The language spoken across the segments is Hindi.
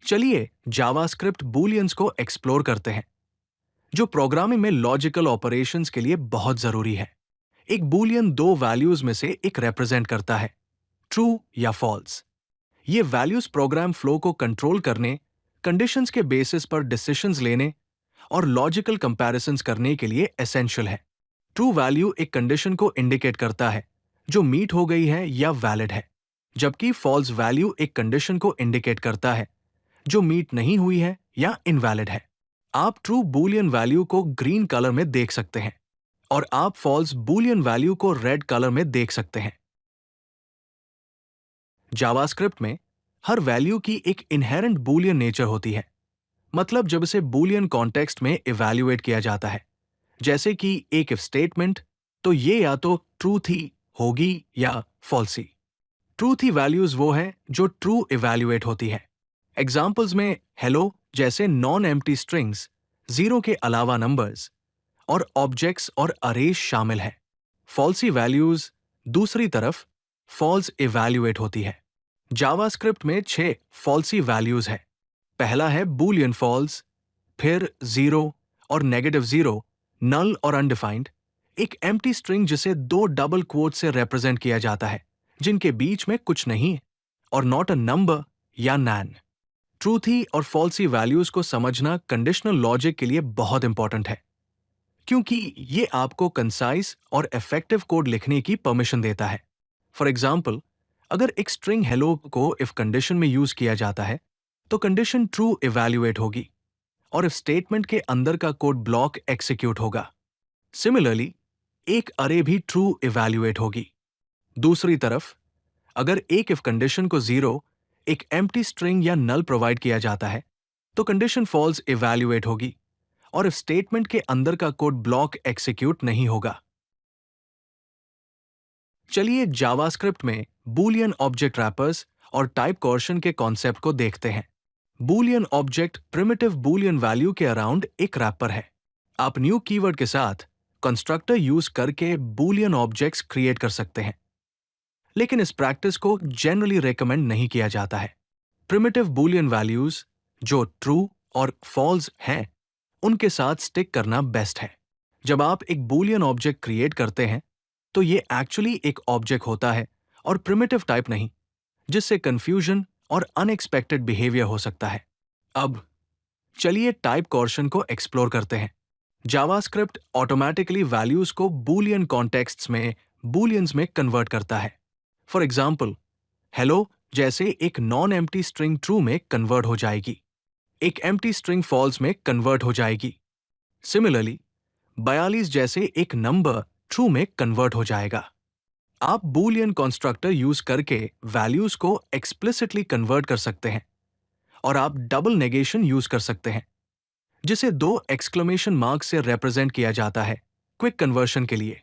चलिए जावास्क्रिप्ट बूलियंस को एक्सप्लोर करते हैं, जो प्रोग्रामिंग में लॉजिकल ऑपरेशंस के लिए बहुत जरूरी है। एक बूलियन दो वैल्यूज में से एक रिप्रेजेंट करता है, ट्रू या फॉल्स। ये वैल्यूज प्रोग्राम फ्लो को कंट्रोल करने, कंडीशंस के बेसिस पर डिसीजंस लेने और लॉजिकल कंपैरिजंस करने के लिए एसेंशियल है। ट्रू वैल्यू एक कंडीशन को इंडिकेट करता है जो मीट हो गई है या वैलिड है, जबकि फॉल्स वैल्यू एक कंडीशन को इंडिकेट करता है जो मीट नहीं हुई है या इनवैलिड है। आप ट्रू बूलियन वैल्यू को ग्रीन कलर में देख सकते हैं और आप फॉल्स बूलियन वैल्यू को रेड कलर में देख सकते हैं। जावास्क्रिप्ट में हर वैल्यू की एक इनहेरेंट बूलियन नेचर होती है, मतलब जब इसे बूलियन कॉन्टेक्स्ट में इवैल्यूएट किया जाता है, जैसे कि एक इफ स्टेटमेंट, तो ये या तो ट्रू थी होगी या फॉल्सी। ट्रू थी वैल्यूज वो है जो ट्रू इवैल्यूएट होती है। एग्जाम्पल्स में हेलो जैसे नॉन एम्प्टी स्ट्रिंग्स, जीरो के अलावा नंबर्स और ऑब्जेक्ट्स और अरेज शामिल है। फॉल्सी वैल्यूज दूसरी तरफ फॉल्स इवैल्यूएट होती है। जावास्क्रिप्ट में 6 फॉल्सी वैल्यूज है। पहला है बूलियन फॉल्स, फिर जीरो और नेगेटिव जीरो, नल और अनडिफाइंड, एक एम्प्टी स्ट्रिंग जिसे दो डबल क्वोट से रिप्रेजेंट किया जाता है जिनके बीच में कुछ नहीं है, और नॉट अ नंबर या नैन। ट्रूथी और फॉल्सी वैल्यूज को समझना कंडीशनल लॉजिक के लिए बहुत इंपॉर्टेंट है, क्योंकि ये आपको कंसाइज और इफेक्टिव कोड लिखने की परमिशन देता है। फॉर एग्जाम्पल, अगर एक स्ट्रिंग हेलो को इफ कंडीशन में यूज किया जाता है तो कंडीशन ट्रू इवैल्यूएट होगी और इफ स्टेटमेंट के अंदर का कोड ब्लॉक एग्जीक्यूट होगा। सिमिलरली, एक अरे भी ट्रू इवैल्यूएट होगी। दूसरी तरफ, अगर एक इफ कंडीशन को जीरो, एक एम्प्टी स्ट्रिंग या नल प्रोवाइड किया जाता है तो कंडीशन फॉल्स इवैल्यूएट होगी और इफ स्टेटमेंट के अंदर का कोड ब्लॉक एग्जीक्यूट नहीं होगा। चलिए जावास्क्रिप्ट में बूलियन ऑब्जेक्ट रैपर्स और टाइप कोएर्शन के कॉन्सेप्ट को देखते हैं। Boolean object primitive Boolean value के अराउंड एक रैपर है। आप न्यू कीवर्ड के साथ कंस्ट्रक्टर यूज करके बूलियन ऑब्जेक्ट्स क्रिएट कर सकते हैं, लेकिन इस प्रैक्टिस को जनरली रेकमेंड नहीं किया जाता है। प्रिमिटिव बूलियन वैल्यूज जो ट्रू और फॉल्स हैं, उनके साथ स्टिक करना बेस्ट है। जब आप एक बूलियन ऑब्जेक्ट क्रिएट करते हैं तो ये एक्चुअली एक ऑब्जेक्ट होता है और प्रिमिटिव टाइप नहीं, जिससे कंफ्यूजन और अनएक्सपेक्टेड बिहेवियर हो सकता है। अब चलिए टाइप कोएर्शन को एक्सप्लोर करते हैं। जावास्क्रिप्ट ऑटोमेटिकली वैल्यूज को बूलियन कॉन्टेक्स्ट्स में बूलियंस में कन्वर्ट करता है। फॉर एग्जाम्पल, हेलो जैसे एक नॉन एम्प्टी स्ट्रिंग ट्रू में कन्वर्ट हो जाएगी, एक एम्प्टी स्ट्रिंग फॉल्स में कन्वर्ट हो जाएगी। सिमिलरली, 42 जैसे एक नंबर ट्रू में कन्वर्ट हो जाएगा। आप बूलियन कंस्ट्रक्टर यूज करके वैल्यूज को एक्सप्लिसिटली कन्वर्ट कर सकते हैं, और आप डबल नेगेशन यूज कर सकते हैं, जिसे दो एक्सक्लेमेशन मार्क से रिप्रेजेंट किया जाता है क्विक कन्वर्शन के लिए।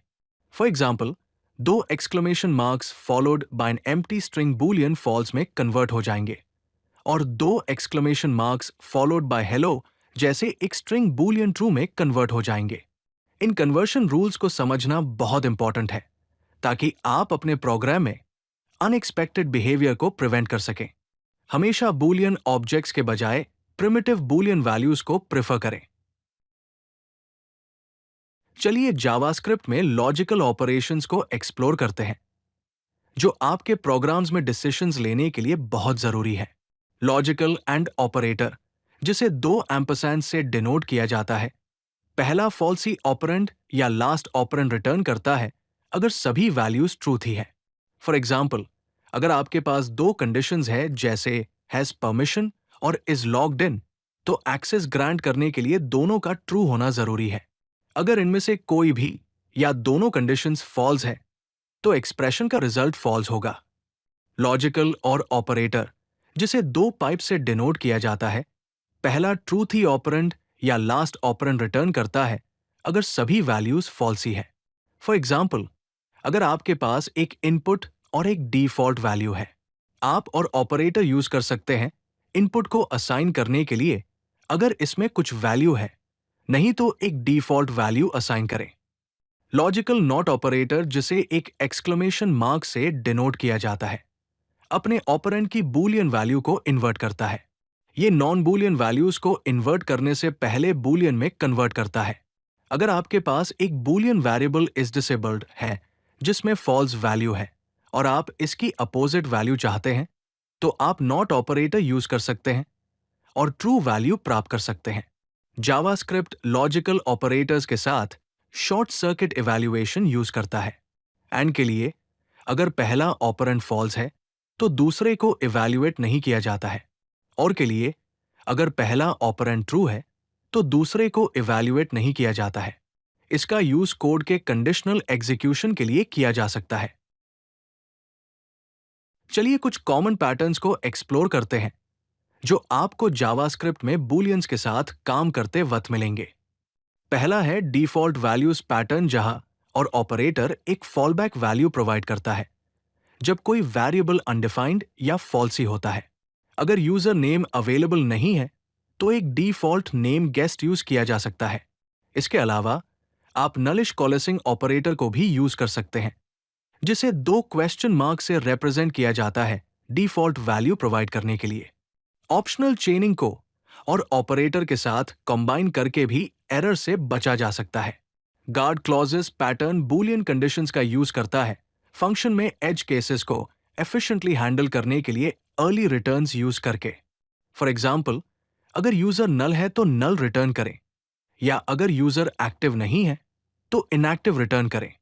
फॉर एग्जाम्पल, दो exclamation marks followed by an empty string boolean false में कन्वर्ट हो जाएंगे, और दो exclamation marks followed by hello जैसे एक स्ट्रिंग बूलियन ट्रू में कन्वर्ट हो जाएंगे। इन कन्वर्शन रूल्स को समझना बहुत इंपॉर्टेंट है, ताकि आप अपने प्रोग्राम में अनएक्सपेक्टेड बिहेवियर को प्रिवेंट कर सकें। हमेशा बूलियन ऑब्जेक्ट्स के बजाय प्रिमिटिव बूलियन वैल्यूज को प्रेफर करें। चलिए जावास्क्रिप्ट में लॉजिकल ऑपरेशंस को एक्सप्लोर करते हैं, जो आपके प्रोग्राम्स में डिसीजंस लेने के लिए बहुत जरूरी है। लॉजिकल एंड ऑपरेटर, जिसे दो एम्परसैंड से डिनोट किया जाता है, पहला फॉल्सी ऑपरेंड या लास्ट ऑपरेंड रिटर्न करता है अगर सभी वैल्यूज ट्रू थी है। फॉर एग्जाम्पल, अगर आपके पास दो कंडीशंस है जैसे हैज परमिशन और इज लॉग्ड इन, तो एक्सेस ग्रांट करने के लिए दोनों का ट्रू होना जरूरी है। अगर इनमें से कोई भी या दोनों कंडीशंस फॉल्स है तो एक्सप्रेशन का रिजल्ट फॉल्स होगा। लॉजिकल और ऑपरेटर, जिसे दो पाइप से डिनोट किया जाता है, पहला ट्रू थी ऑपरेंड या लास्ट ऑपरेंड रिटर्न करता है अगर सभी वैल्यूज फॉल्सी है। फॉर एग्जाम्पल, अगर आपके पास एक इनपुट और एक डिफॉल्ट वैल्यू है, आप और ऑपरेटर यूज कर सकते हैं इनपुट को असाइन करने के लिए अगर इसमें कुछ वैल्यू है, नहीं तो एक डिफॉल्ट वैल्यू असाइन करें। लॉजिकल नॉट ऑपरेटर, जिसे एक एक्सक्लेमेशन मार्क से डिनोट किया जाता है, अपने ऑपरेंड की बूलियन वैल्यू को इन्वर्ट करता है। ये नॉन बूलियन वैल्यूज को इन्वर्ट करने से पहले बूलियन में कन्वर्ट करता है। अगर आपके पास एक बूलियन वेरिएबल इज डिसेबल्ड है जिसमें फॉल्स वैल्यू है और आप इसकी अपोजिट वैल्यू चाहते हैं, तो आप नॉट ऑपरेटर यूज कर सकते हैं और ट्रू वैल्यू प्राप्त कर सकते हैं। जावास्क्रिप्ट लॉजिकल ऑपरेटर्स के साथ शॉर्ट सर्किट इवैल्यूएशन यूज करता है। एंड के लिए अगर पहला ऑपरेंड फॉल्स है तो दूसरे को इवैल्यूएट नहीं किया जाता है, और के लिए अगर पहला ऑपरेंड ट्रू है तो दूसरे को इवैल्यूएट नहीं किया जाता है। इसका यूज कोड के कंडीशनल एग्जीक्यूशन के लिए किया जा सकता है। चलिए कुछ कॉमन पैटर्न्स को एक्सप्लोर करते हैं जो आपको जावास्क्रिप्ट में बूलियंस के साथ काम करते वक्त मिलेंगे। पहला है डिफॉल्ट वैल्यूज पैटर्न, जहां और ऑपरेटर एक फॉलबैक वैल्यू प्रोवाइड करता है जब कोई वेरिएबल अनडिफाइंड या फॉल्सी होता है। अगर यूजर नेम अवेलेबल नहीं है तो एक डिफॉल्ट नेम गेस्ट यूज किया जा सकता है। इसके अलावा आप नलिश कॉलेसिंग ऑपरेटर को भी यूज कर सकते हैं, जिसे 2 क्वेश्चन मार्क से रिप्रेजेंट किया जाता है डिफॉल्ट वैल्यू प्रोवाइड करने के लिए। ऑप्शनल चेनिंग को और ऑपरेटर के साथ कंबाइन करके भी एरर से बचा जा सकता है। Guard clauses pattern Boolean conditions का यूज करता है फंक्शन में एज केसेस को एफिशिएंटली हैंडल करने के लिए अर्ली रिटर्न्स यूज करके। फॉर एग्जांपल, अगर यूजर नल है तो नल रिटर्न करें, या अगर यूजर एक्टिव नहीं है तो इनएक्टिव रिटर्न करें।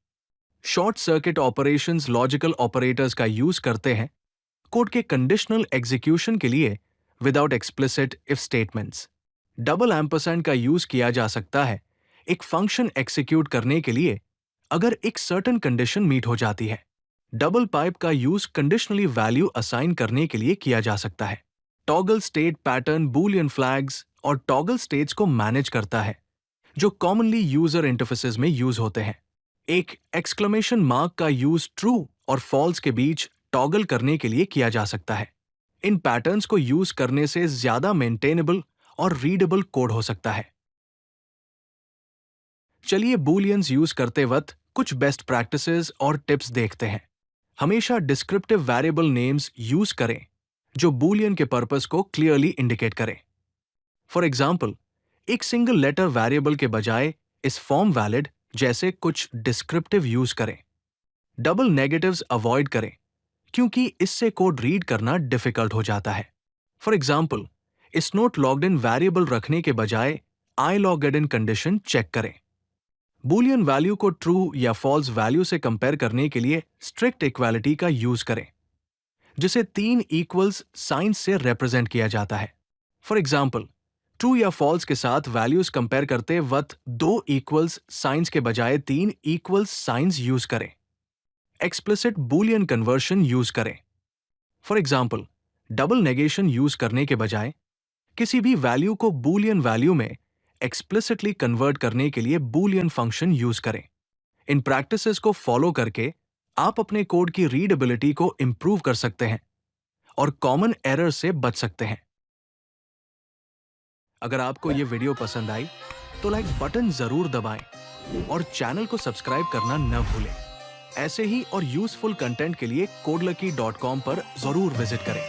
Short circuit operations logical operators का यूज करते हैं कोड के कंडीशनल एग्जीक्यूशन के लिए without explicit if statements. Double ampersand का यूज किया जा सकता है एक फंक्शन एग्जीक्यूट करने के लिए अगर एक सर्टेन कंडीशन मीट हो जाती है। डबल पाइप का यूज कंडीशनली वैल्यू असाइन करने के लिए किया जा सकता है। Toggle state pattern Boolean flags और टॉगल स्टेट्स को मैनेज करता है जो कॉमनली यूजर इंटरफेसेस में यूज होते हैं। एक एक्सक्लेमेशन मार्क का यूज ट्रू और फॉल्स के बीच टॉगल करने के लिए किया जा सकता है। इन पैटर्न्स को यूज करने से ज्यादा मेंटेनेबल और रीडेबल कोड हो सकता है। चलिए बूलियंस यूज करते वक्त कुछ बेस्ट प्रैक्टिसेस और टिप्स देखते हैं। हमेशा डिस्क्रिप्टिव वेरिएबल नेम्स यूज करें जो बूलियन के पर्पस को क्लियरली इंडिकेट करें। फॉर एग्जाम्पल, एक सिंगल लेटर वेरिएबल के बजाय इस फॉर्म वैलिड जैसे कुछ डिस्क्रिप्टिव यूज करें। डबल नेगेटिव्स अवॉइड करें क्योंकि इससे कोड रीड करना डिफिकल्ट हो जाता है। फॉर एग्जाम्पल, इस नोट लॉग्ड इन वेरिएबल रखने के बजाय आई लॉग्ड इन कंडीशन चेक करें। बूलियन वैल्यू को ट्रू या फॉल्स वैल्यू से कंपेयर करने के लिए स्ट्रिक्ट इक्वालिटी का यूज करें, जिसे 3 इक्वल्स साइंस से रिप्रेजेंट किया जाता है। फॉर एग्जाम्पल, ट्रू या फॉल्स के साथ वैल्यूज कंपेयर करते वक्त 2 इक्वल्स साइंस के बजाय 3 इक्वल्स साइंस यूज करें। एक्सप्लिसिट बूलियन कन्वर्शन यूज करें। For example, double negation use करने के बजाय किसी भी वैल्यू को बूलियन वैल्यू में एक्सप्लिसिटली कन्वर्ट करने के लिए बूलियन फंक्शन यूज करें। इन प्रैक्टिसेस को फॉलो करके आप अपने कोड की रीडेबिलिटी को इंप्रूव कर सकते हैं और कॉमन एरर से बच सकते हैं। अगर आपको ये वीडियो पसंद आई तो लाइक बटन जरूर दबाएं और चैनल को सब्सक्राइब करना न भूलें। ऐसे ही और यूजफुल कंटेंट के लिए codelucky.com पर जरूर विजिट करें।